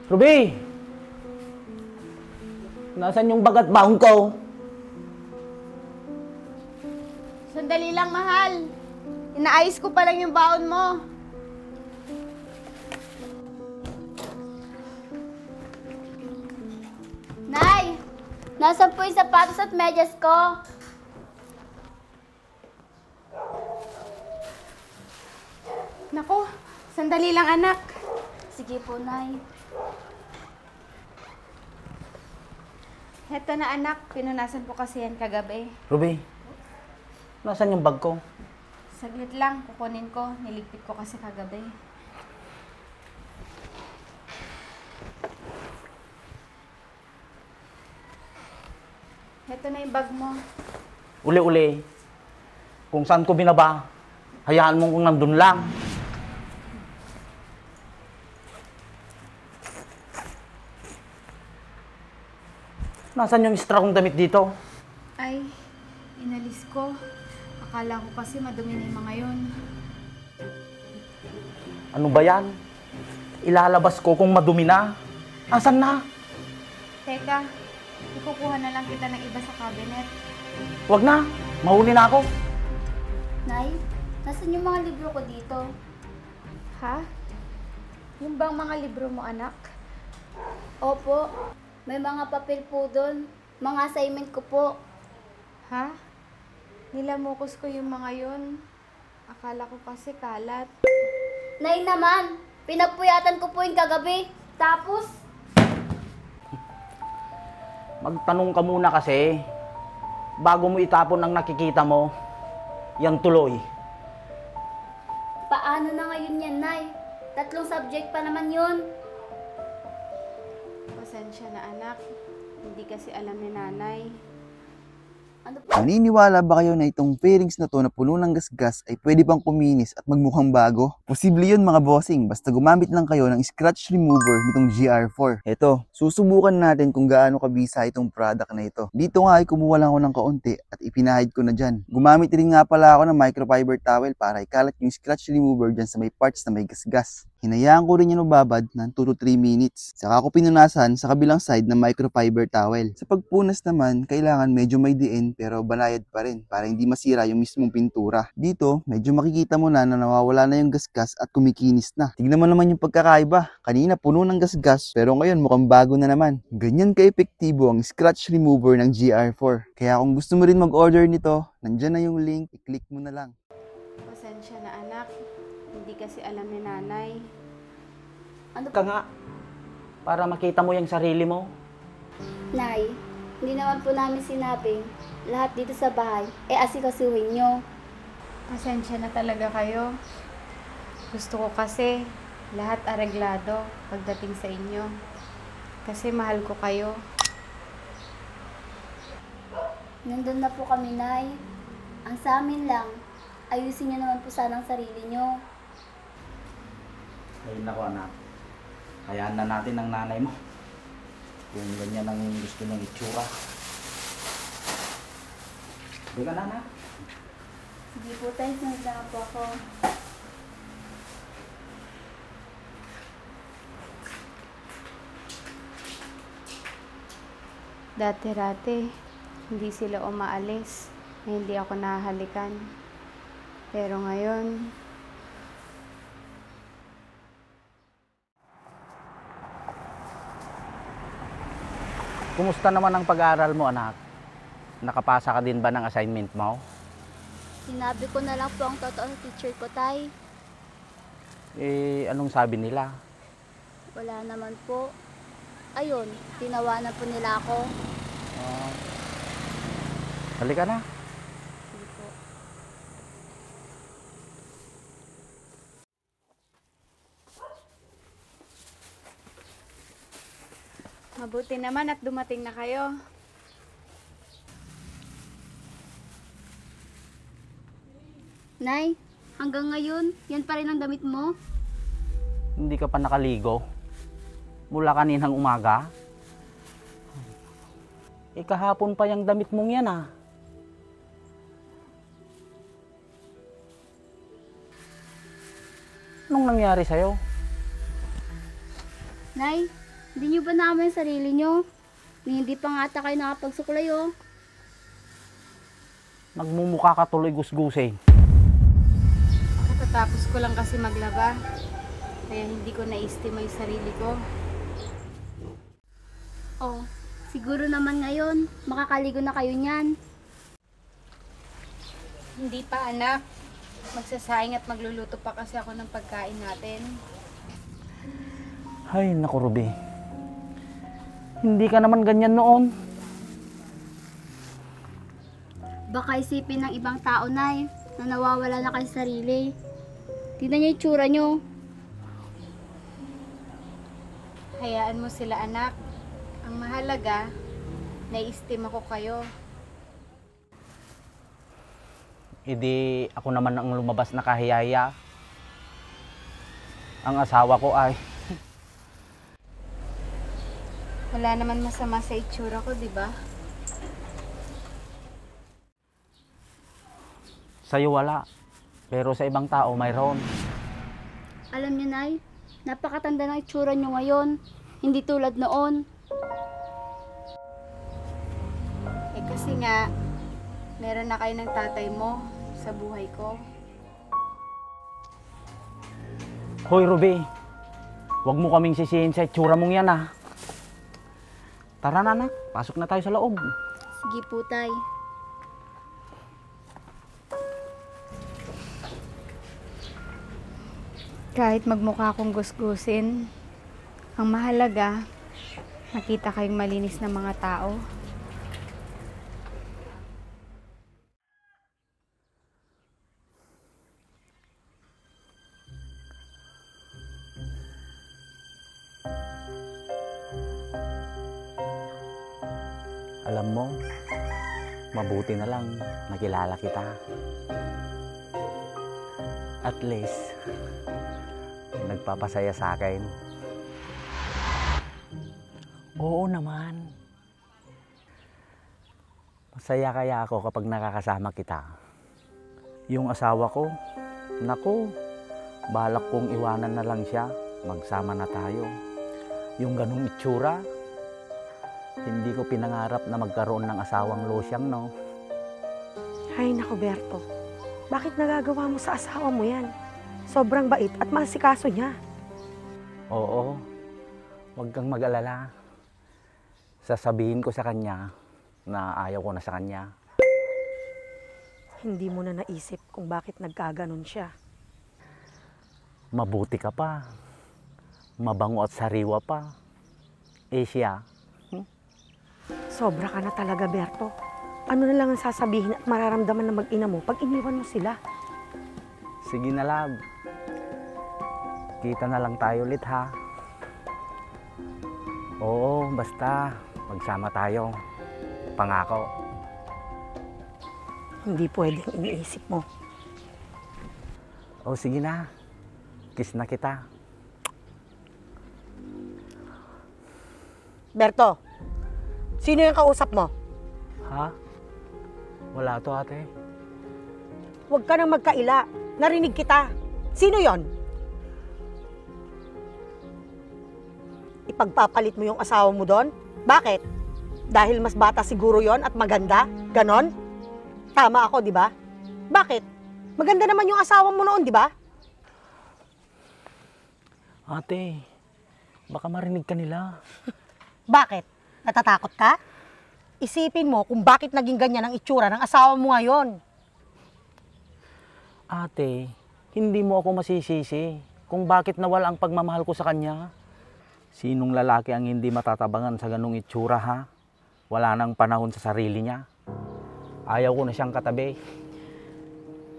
Ruby! Nasaan yung bagat baon ko? Sandali lang, mahal. Inaayos ko pa lang yung baon mo. Nay! Nasaan po yung sapatos at medyas ko? Naku, sandali lang, anak. Sige po, Nay. Heto na, anak. Pinunasan ko kasi yan kagabi. Ruby, nasaan yung bag ko? Saglit lang, kukunin ko. Niligpit ko kasi kagabi. Heto na yung bag mo. Uli-uli. Kung saan ko binaba, hayaan mo kung nandun lang. Nasaan yung extra kong damit dito? Ay, inalis ko. Akala ko kasi madumi na yung mga yun. Ano ba yan? Ilalabas ko kung madumi na. Asan na? Teka, ikukuha na lang kita ng iba sa cabinet. Wag na. Mahuli na ako. Nay, nasan yung mga libro ko dito? Ha? Yung bang mga libro mo, anak? Opo, may mga papel po doon. Mga assignment ko po. Ha? Nilamukos ko yung mga yun. Akala ko kasi kalat. Nay naman, pinagpuyatan ko po yung kagabi. Tapos, Magtanong ka muna kasi. Bago mo itapon ang nakikita mo, yan tuloy. paano na ngayon yan, Nay? 3 subject pa naman yun. Pasensya na, anak. Hindi kasi alam ni nanay. Ano Naniniwala ba kayo na itong fairings na to na puno ng gasgas ay pwede pang kuminis at magmukhang bago? Posible yun mga bossing, basta gumamit lang kayo ng scratch remover nitong GR4. Eto, susubukan natin kung gaano kabisa itong product na ito. Dito nga ay kumuha lang ako ng kaunti at ipinahid ko na dyan. Gumamit rin nga pala ako ng microfiber towel para ikalat yung scratch remover dyan sa may parts na may gasgas. Hinayaan ko rin yung mababad ng 2 to 3 minutes. Saka ko pinunasan sa kabilang side ng microfiber towel. Sa pagpunas naman, kailangan medyo may diin pero banayad pa rin para hindi masira yung mismong pintura. Dito, medyo makikita mo na nawawala na yung gasgas at kumikinis na. Tignan mo naman yung pagkakaiba. Kanina puno ng gasgas pero ngayon mukhang bago na naman. Ganyan ka-epektibo ang scratch remover ng GR4. Kaya kung gusto mo rin mag-order nito, nandyan na yung link, i-click mo na lang. Pasensya na, anak. Hindi kasi alam ni nanay. Ka nga. Para makita mo yung sarili mo. Nay, hindi naman po namin sinabing lahat dito sa bahay asikasuhin nyo. Pasensya na talaga kayo. Gusto ko kasi lahat areglado pagdating sa inyo. Kasi mahal ko kayo. Nandun na po kami, Nay. Ang sa amin lang, ayusin nyo naman po sana ang sarili nyo. Ayun ako anak. Hayaan na natin ang nanay mo. Kung ganyan ang gusto niyang itsura. Hindi ka na, anak. Sige po tayo, sunod na po ako. Dati-dati, hindi sila umaalis na hindi ako nahalikan. Pero ngayon, Kumusta naman ang pag-aaral mo, anak? Nakapasa ka din ba ng assignment mo? Sinabi ko na lang po ang totoo sa teacher ko, Tay. Anong sabi nila? Wala naman po. Ayun, tinawanan po nila ako. Halika na. Sige po. mabuti naman at dumating na kayo. Nay, hanggang ngayon, yan pa rin ang damit mo? Hindi ka pa nakaligo? Mula kaninang umaga? Kahapon pa yung damit mong yan ah. Anong nangyari sa'yo? Nay, Hindi nyo ba naman yung sarili nyo? Hindi pa nga ata kayo nakapagsuklay oh. Nagmumukha ka tuloy gusgusin. Katatapos ko lang kasi maglaba. Kaya hindi ko na-estima yung sarili ko. Oh, siguro naman ngayon, makakaligo na kayo niyan. Hindi pa anak. Magsasaing at magluluto pa kasi ako ng pagkain natin. Ay, naku Ruby. Hindi ka naman ganyan noon. Baka isipin ng ibang tao, Nay, na nawawala na kayo sa sarili. Tignan niyo yung tsura niyo. Hayaan mo sila anak. Ang mahalaga, nai-estima ko kayo. Hindi ako naman ang lumabas na kahiyaya. Ang asawa ko ay Wala naman masama sa itsura ko, di ba? sa'yo wala. Pero sa ibang tao mayroon. Alam niyo, Nay, napakatanda ng itsura niyo ngayon. Hindi tulad noon. Eh kasi nga, meron na kayo ng tatay mo sa buhay ko. Hoy Ruby, huwag mo kaming sisihin sa itsura mong yan ah. Tara na anak, pasok na tayo sa loob. Sige po, Tay. Kahit magmukha akong gusgusin, ang mahalaga, nakita kayong malinis na mga tao. Alam mo, mabuti na lang nakilala kita. At least, nagpapasaya sa akin. Oo naman. Masaya kaya ako kapag nakakasama kita. Yung asawa ko, naku, balak kong iwanan na lang siya. Magsama na tayo. Yung ganung itsura, hindi ko pinangarap na magkaroon ng asawang losyang, no? Ay, naku, Berto. Bakit nagagawa mo sa asawa mo yan? Sobrang bait at masikaso niya. Oo, huwag kang mag-alala. Sasabihin ko sa kanya na ayaw ko na sa kanya. Hindi mo na naisip kung bakit nagkaganon siya. Mabuti ka pa. Mabango at sariwa pa. Eh siya, Sobra ka na talaga, Berto. Ano na lang ang sasabihin at mararamdaman ng mag-ina mo pag iniwan mo sila? sige na love. Kita na lang tayo ulit ha. Oo, basta magsama tayo. Pangako. Hindi pwedeng iniisip mo. O sige na. Kiss na kita. Berto, sino yung kausap mo? Ha? Wala to ate. Huwag ka nang magkaila. Narinig kita. Sino yon? Ipagpapalit mo yung asawa mo doon? Bakit? Dahil mas bata siguro yon at maganda? Ganon? Tama ako, di ba? Bakit? Maganda naman yung asawa mo noon, di ba? Ate, baka marinig ka nila. Bakit? Natatakot ka? Isipin mo kung bakit naging ganyan ang itsura ng asawa mo ngayon. Ate, hindi mo ako masisisi kung bakit nawala ang pagmamahal ko sa kanya. Sinong lalaki ang hindi matatabangan sa ganung itsura ha? Wala nang panahon sa sarili niya. Ayaw ko na siyang katabi.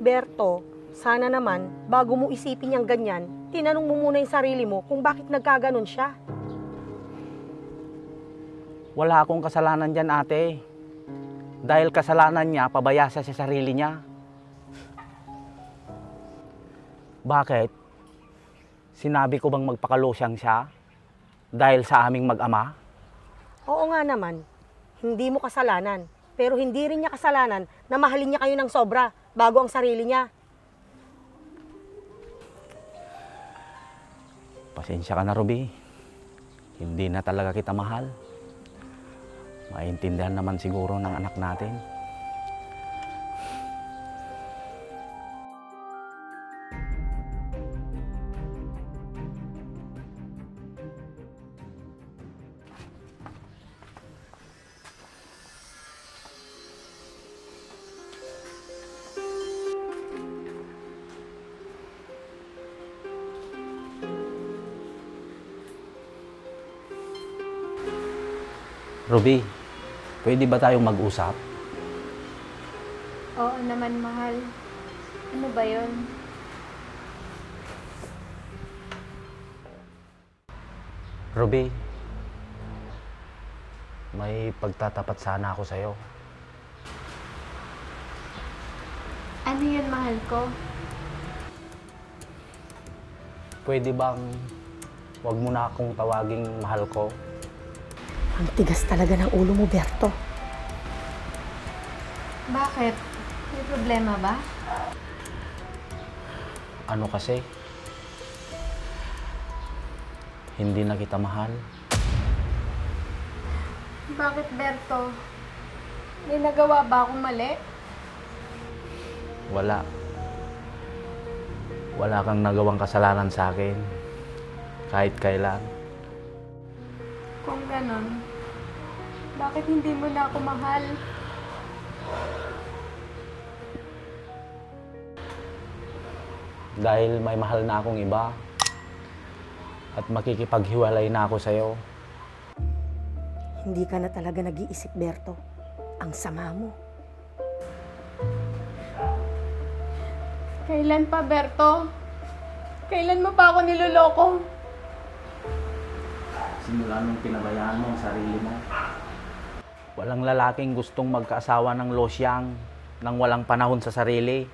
Berto, sana naman, bago mo isipin yung ganyan, tinanong mo muna yung sarili mo kung bakit nagkaganon siya. Wala akong kasalanan dyan ate. Dahil kasalanan niya, pabaya siya sa sarili niya. Bakit? Sinabi ko bang magpakalosyang siya? Dahil sa aming mag-ama? Oo nga naman, hindi mo kasalanan. Pero hindi rin niya kasalanan na mahalin niya kayo ng sobra bago ang sarili niya. Pasensya ka na, Ruby. hindi na talaga kita mahal. Maintindihan naman siguro ng anak natin. Ruby, pwede ba tayong mag-usap? Oo naman, mahal. Ano ba yun? Ruby, may pagtatapat sana ako sa'yo. Ano yun, mahal ko? Pwede bang wag mo na akong tawaging mahal ko? Ang tigas talaga ng ulo mo, Berto. Bakit? May problema ba? Ano kasi? Hindi na kita mahal. Bakit, Berto? May nagawa ba akong mali? Wala. Wala kang nagawang kasalanan sa akin. Kahit kailan. Kung ganon, bakit hindi mo na ako mahal? Dahil may mahal na akong iba. At makikipaghiwalay na ako sa'yo. Hindi ka na talaga nag-iisip, Berto. Ang sama mo. Kailan pa, Berto? Kailan mo pa ako niloloko? Simula nung pinabayaan mo ang sarili mo. Walang lalaking gustong magkaasawa ng losyang nang walang panahon sa sarili.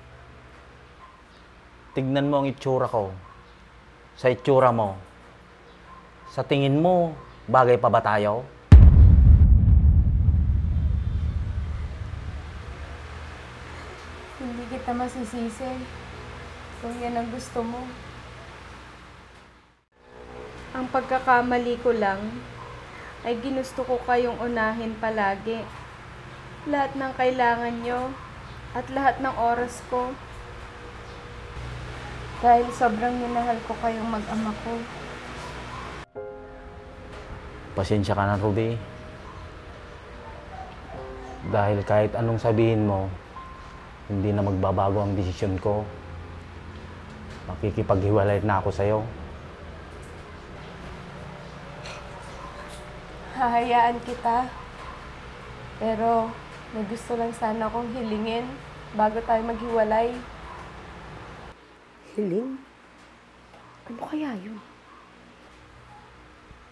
Tignan mo ang itsura ko. Sa itsura mo. Sa tingin mo, bagay pa ba tayo? Hindi kita masisisi kung yan ang gusto mo. Ang pagkakamali ko lang ay ginusto ko kayong unahin palagi. Lahat ng kailangan nyo at lahat ng oras ko. Dahil sobrang minahal ko kayong mag-ama ko. Pasensya ka na, Ruby. Dahil kahit anong sabihin mo, hindi na magbabago ang desisyon ko. Makikipaghiwalay na ako sa'yo. Hahayaan kita. Pero may gusto lang sana akong hilingin bago tayo maghiwalay. Hiling? Ano kaya yun?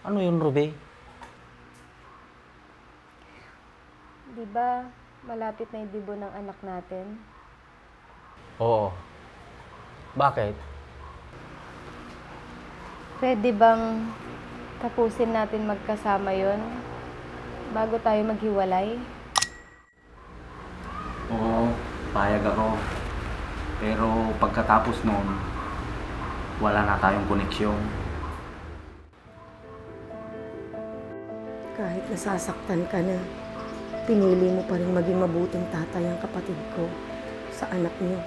Ano yun, Ruby? Di ba malapit na yung dibo ng anak natin? Oo. Bakit? Pwede bang tapusin natin magkasama yon bago tayo maghiwalay? Oo, payag ako. Pero pagkatapos nun, wala na tayong koneksyon. Kahit nasasaktan ka na, pinili mo pa rin maging mabuting tatay ang kapatid ko sa anak niyo.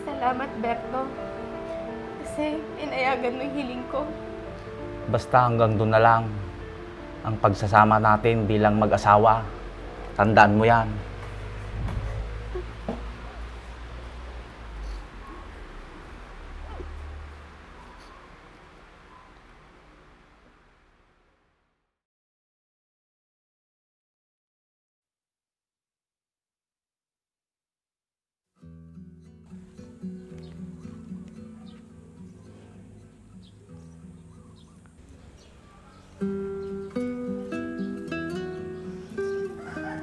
Salamat, Berto. Kasi inayagan mo yung hiling ko. Basta hanggang doon na lang ang pagsasama natin bilang mag-asawa. Tandaan mo yan.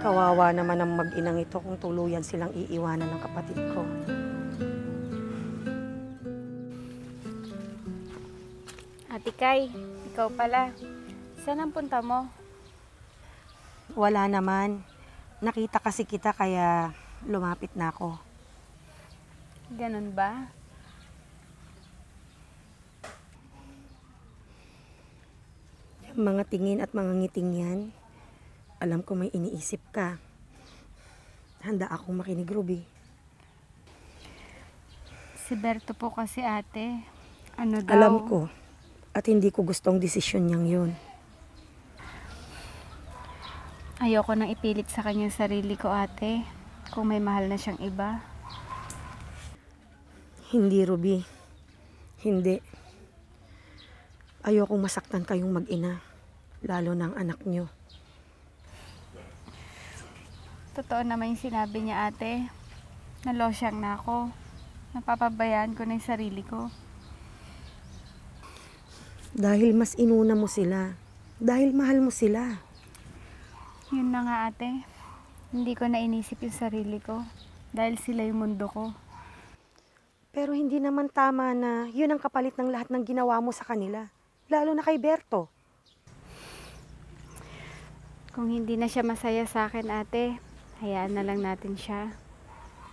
Kawawa naman ang mag-inang ito kung tuluyan silang iiwanan ng kapatid ko. Ate Kay, ikaw pala. Saan ang punta mo? Wala naman. Nakita kasi kita kaya lumapit na ako. Ganun ba? Mga tingin at mga ngiting yan, alam ko may iniisip ka. Handa akong makinig, Ruby. Si Berto po kasi ate, ano daw? Alam ko, at hindi ko gustong desisyon niyang yun. Ayoko nang ipilit sa kanya sarili ko ate, kung may mahal na siyang iba. Hindi, Ruby. Hindi. Ayokong masaktan kayong mag-ina, lalo ng anak niyo. Totoo naman yung sinabi niya ate, nalosyang na ako. Napapabayaan ko na yung sarili ko. Dahil mas inuna mo sila. Dahil mahal mo sila. Yun na nga ate, hindi ko na inisip yung sarili ko dahil sila yung mundo ko. Pero hindi naman tama na yun ang kapalit ng lahat ng ginawa mo sa kanila. Lalo na kay Berto. Kung hindi na siya masaya sa akin ate, hayaan na lang natin siya.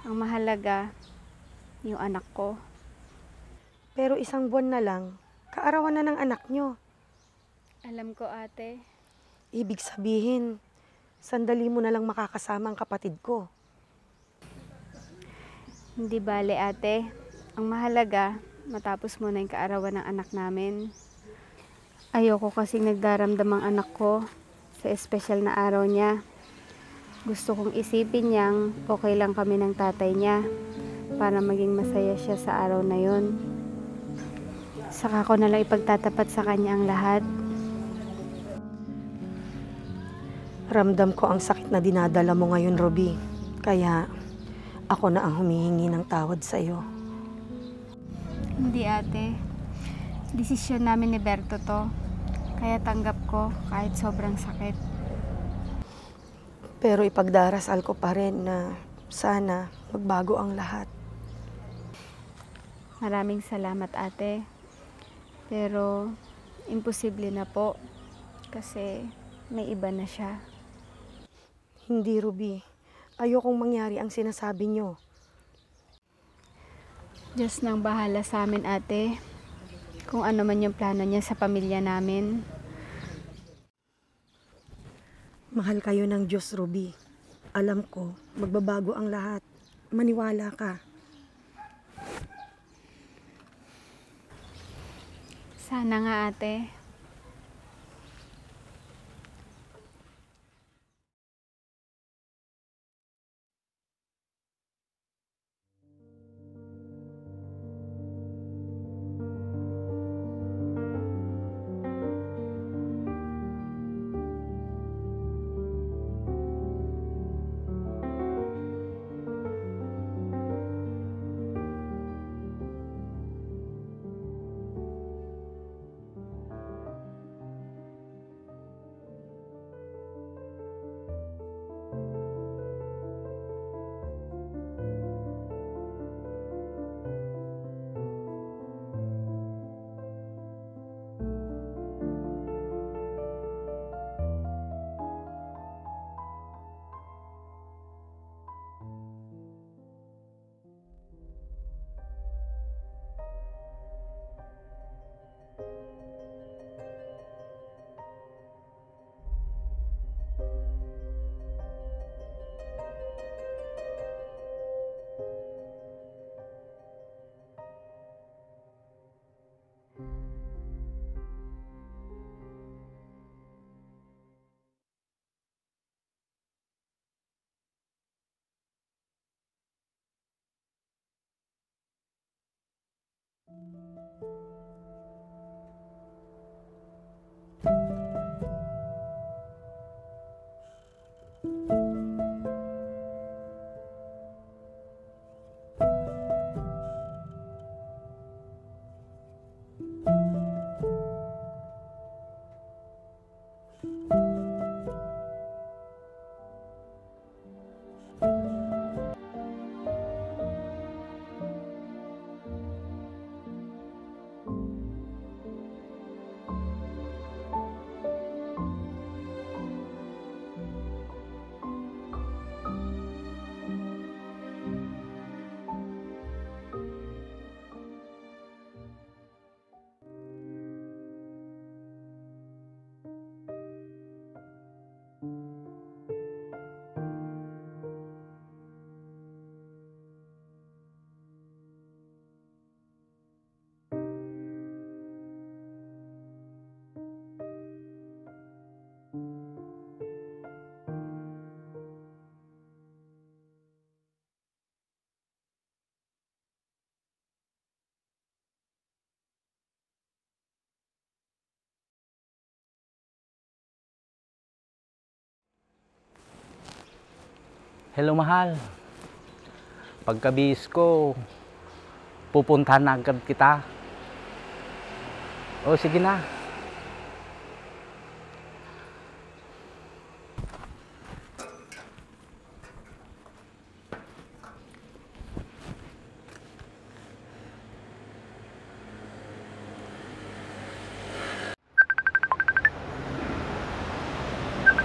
Ang mahalaga, yung anak ko. Pero isang buwan na lang, kaarawan na ng anak nyo. Alam ko ate, Ibig sabihin, sandali mo na lang makakasama ang kapatid ko. hindi bale ate. Ang mahalaga, matapos mo na yung kaarawan ng anak namin. Ayoko kasing nagdaramdam ang anak ko sa espesyal na araw niya. Gusto kong isipin niyang okay lang kami ng tatay niya para maging masaya siya sa araw na yon. Saka ko na lang ipagtatapat sa kanya ang lahat. Ramdam ko ang sakit na dinadala mo ngayon, Ruby. Kaya ako na ang humihingi ng tawad sa iyo. Hindi ate. Desisyon namin ni Berto to. Kaya tanggap ko kahit sobrang sakit. Pero ipagdarasal ko pa rin na sana magbago ang lahat. Maraming salamat ate. Pero imposible na po kasi may iba na siya. Hindi, Ruby. Ayokong mangyari ang sinasabi nyo. Diyos nang bahala sa amin ate. Kung ano man yung plano niya sa pamilya namin. Mahal kayo ng Diyos, Ruby. Alam ko, magbabago ang lahat. Maniwala ka. Sana nga ate. Hello, mahal. Pagkabihis ko, pupuntahan na agad kita. O, sige na.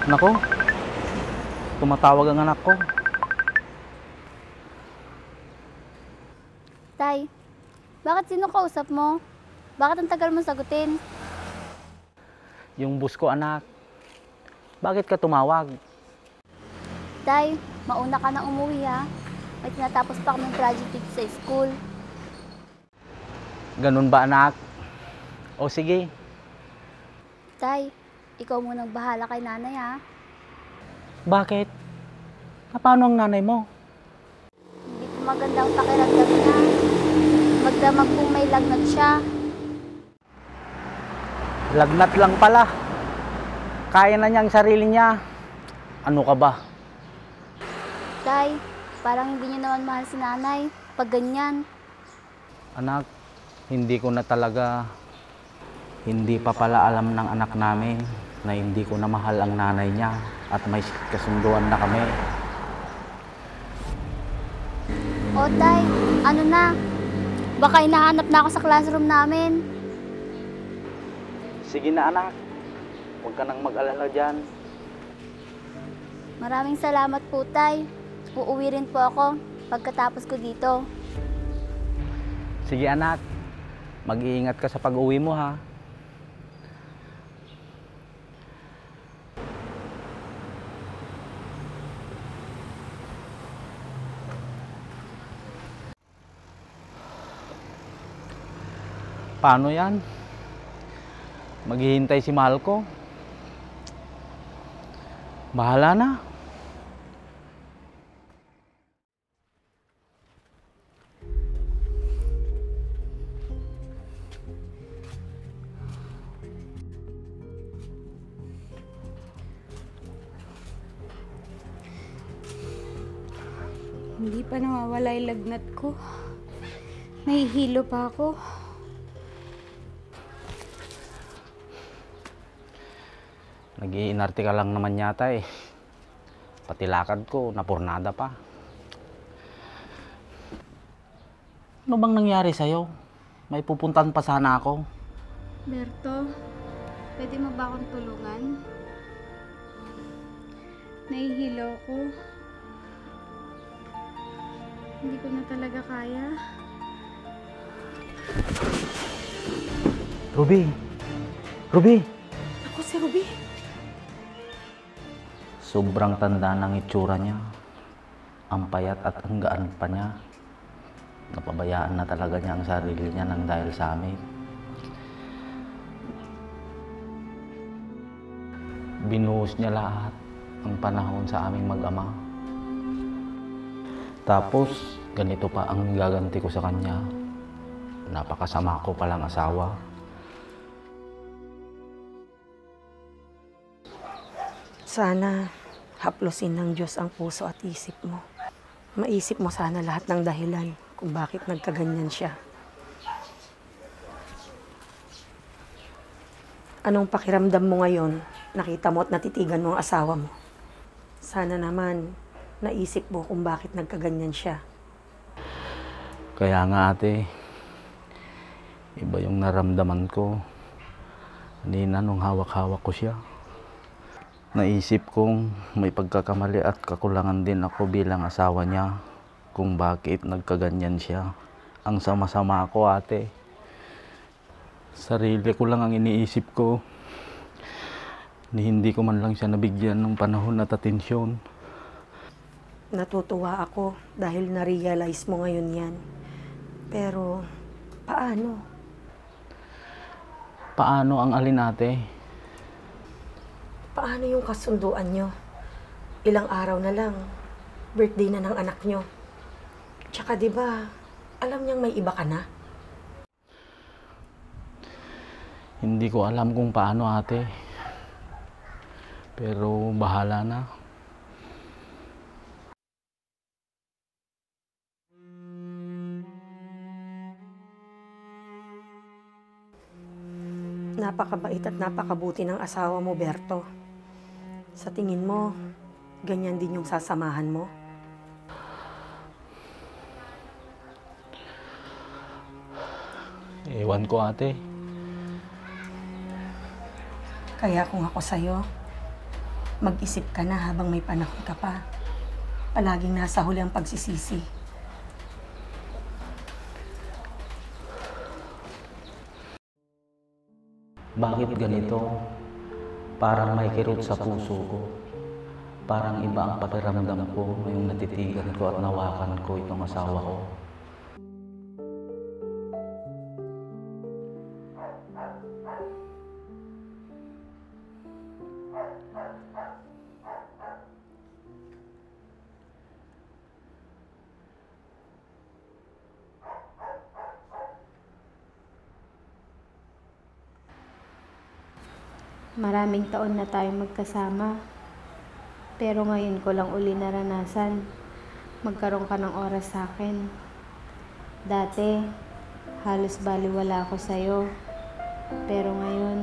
Nako, tumatawag ang anak ko. Tay, bakit sino kausap mo? Bakit ang tagal mo sagutin? Yung bus ko, anak. Bakit ka tumawag? Tay, mauna ka na umuwi ha. May tinatapos pa kaming project dito sa school. Ganun ba, anak? O sige, Tay, ikaw munang bahala kay nanay ha. bakit? Paano ang nanay mo? Hindi po magandang pakiramdam niya. Magdamag kung may lagnat siya. Lagnat lang pala. Kaya na niya ang sarili niya. Ano ka ba? Tay, parang hindi niyo naman mahal si nanay. Pag ganyan. Anak, hindi ko na talaga, hindi pa pala alam ng anak namin na hindi ko na mahal ang nanay niya at may kasunduan na kami. O tay, ano na? Baka hinahanap na ako sa classroom namin. Sige na, anak. Huwag ka nang mag-alala dyan. Maraming salamat po tay. Uuwi rin po ako pagkatapos ko dito. Sige, anak. Mag-iingat ka sa pag-uwi mo, ha? Paano yan? Maghihintay si mahal ko. Bahala na. Hindi pa nawawala yung lagnat ko. Nahihilo pa ako. Nag-iinarte ka lang naman yata eh. Pati lakad ko, napurnada pa. Ano bang nangyari sa'yo? May pupuntahan pa sana ako. Berto, pwede mo ba akong tulungan? Nahihilo ko. Hindi ko na talaga kaya. Ruby! Ruby! Ako si Ruby. Sobrang tanda ng itsura niya. Ang payat at ang gaan pa niya. Napabayaan na talaga niya ang sarili niya nang dahil sa amin. Binuhos niya lahat ang panahon sa aming mag-ama. Tapos, ganito pa ang gaganti ko sa kanya. Napakasama ko palang asawa. Sana haplusin ng Diyos ang puso at isip mo. Maisip mo sana lahat ng dahilan kung bakit nagkaganyan siya. Anong pakiramdam mo ngayon? Nakita mo at natitigan mo ang asawa mo. Sana naman naisip mo kung bakit nagkaganyan siya. Kaya nga ate, iba yung naramdaman ko. Kanina nung hawak-hawak ko siya. Naisip kong may pagkakamali at kakulangan din ako bilang asawa niya kung bakit nagkaganyan siya. Ang sama-sama ako ate. Sarili ko lang ang iniisip ko. Ni hindi ko man lang siya nabigyan ng panahon at atensyon. Natutuwa ako dahil na-realize mo ngayon yan. Pero, paano? Paano ang alin ate? Paano yung kasunduan nyo? Ilang araw na lang, birthday na ng anak nyo. Tsaka di ba, alam niyang may iba ka na? Hindi ko alam kung paano ate. Pero bahala na. Napakabait at napakabuti ng asawa mo, Berto. Sa tingin mo, ganyan din yung sasamahan mo? Ewan ko, ate. Kaya kung ako sa'yo, mag-isip ka na habang may panahon ka pa. Palaging nasa huli ang pagsisisi. Bakit ganito? Parang may kirot sa puso ko. Parang iba ang pakiramdam ko ngayong natitigan ko at nawakan ko itong asawa ko. Maraming taon na tayong magkasama. Pero ngayon ko lang uli naranasan. Magkaroon ka ng oras sa akin. Dati, halos baliwala ako sa'yo. Pero ngayon,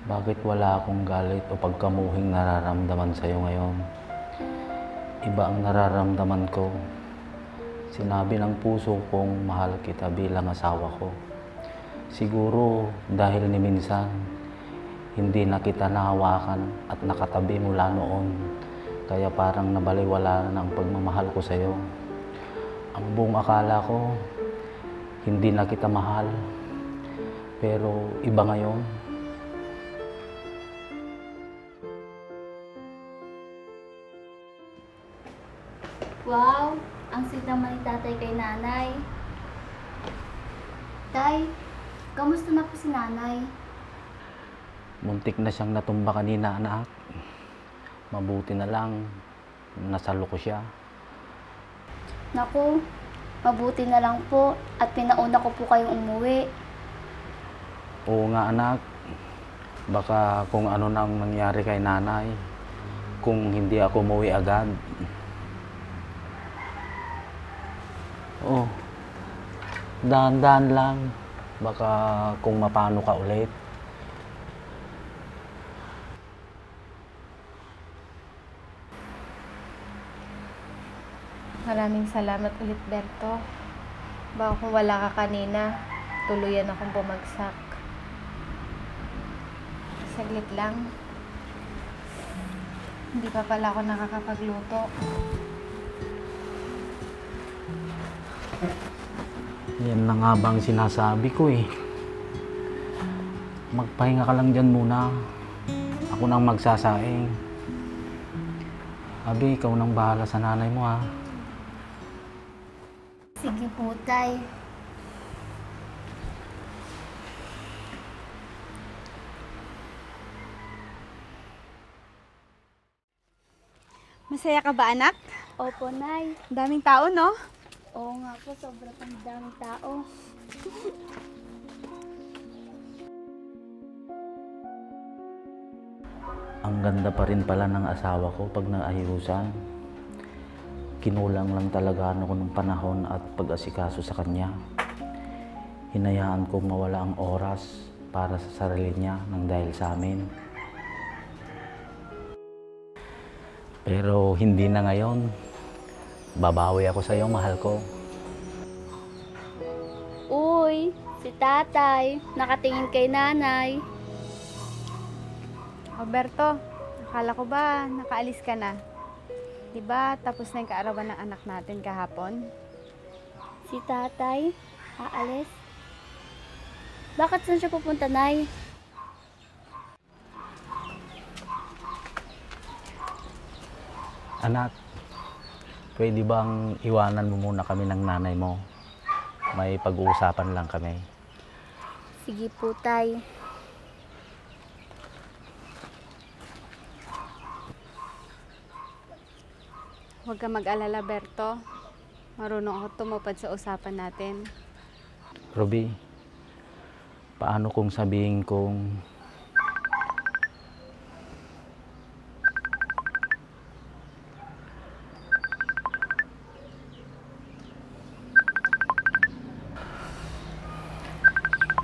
Bakit wala akong galit o pagkamuhing nararamdaman sa'yo ngayon? Iba ang nararamdaman ko. Sinabi ng puso kong mahal kita bilang asawa ko. Siguro dahil ni minsan, hindi na kita nahawakan at nakatabi mula noon. Kaya parang nabaliwala na ang pagmamahal ko sa'yo. Ang buong akala ko, hindi na kita mahal. Pero iba ngayon. Wow, ang sweet naman ni tatay kay nanay. Tay, kamusta na po si nanay? Muntik na siyang natumba kanina, anak. Mabuti na lang, nasalo ko siya. Naku, mabuti na lang po at pinauna ko po kayong umuwi. Oo nga, anak. Baka kung ano nang nangyari kay nanay, kung hindi ako umuwi agad. Oh, dahan-dahan lang. Baka kung mapano ka ulit. maraming salamat ulit, Berto. Baka kung wala ka kanina, tuluyan akong bumagsak. Saglit lang. Hindi pa pala ako nakakapagluto. Yan na nga bang sinasabi ko eh. Magpahinga ka lang dyan muna. Ako nang magsasaing. Abi, ikaw nang bahala sa nanay mo ha. Sige po, tay. Masaya ka ba, anak? Opo, nay. Daming tao, no? Oo nga po, sobrang daming tao. Ang ganda pa rin pala ng asawa ko pag naayusan. Kinulang lang talaga ako ng panahon at pag-asikaso sa kanya. Hinayaan kong mawala ang oras para sa sarili niya nang dahil sa amin. Pero hindi na ngayon. Babawi ako sa iyo, mahal ko. Uy, si tatay, nakatingin kay nanay. Roberto, akala ko ba nakaalis ka na? Diba tapos na yung kaarawan ng anak natin kahapon? Si tatay, aalis? Bakit saan siya pupunta, nay? Anak, pwede bang iwanan mo muna kami ng nanay mo? May pag-uusapan lang kami. Sige po, tay. Huwag ka mag-alala, Berto. Marunong ako tumupad sa usapan natin. Ruby, paano kung sabihin kong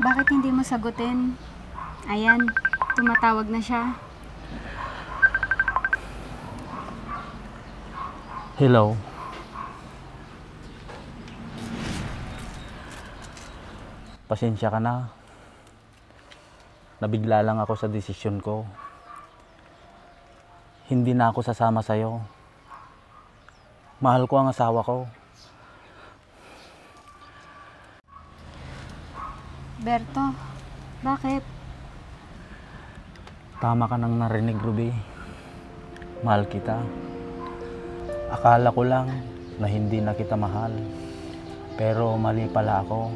Bakit hindi mo sagutin? Ayan, tumatawag na siya. Hello. Pasensya ka na. Nabigla lang ako sa desisyon ko. Hindi na ako sasama sa'yo. Mahal ko ang asawa ko. Berto, bakit? Tama ka nang narinig, Ruby. Mahal kita. Akala ko lang na hindi na kita mahal. Pero mali pala ako.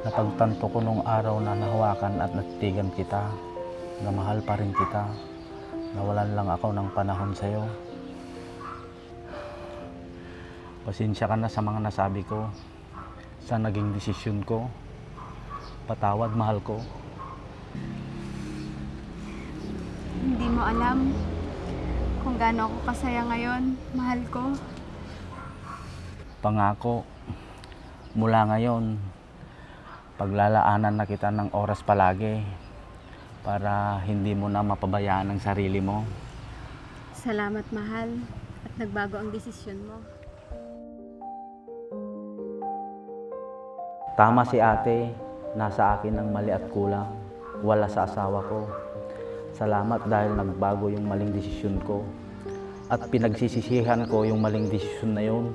Napagtanto ko nung araw na nahawakan at natitigan kita. Na mahal pa rin kita. Nawalan lang ako ng panahon sa'yo. Pasensya ka na sa mga nasabi ko. Sa naging desisyon ko. Patawad, mahal ko. Hindi mo alam kung gaano ako kasaya ngayon, mahal ko. Pangako, mula ngayon, paglalaanan na kita ng oras palagi para hindi mo na mapabayaan ang sarili mo. Salamat, mahal, at nagbago ang desisyon mo. Tama si ate, nasa akin ang mali at kulang, wala sa asawa ko. Salamat dahil nagbago yung maling desisyon ko at pinagsisisihan ko yung maling desisyon na yun.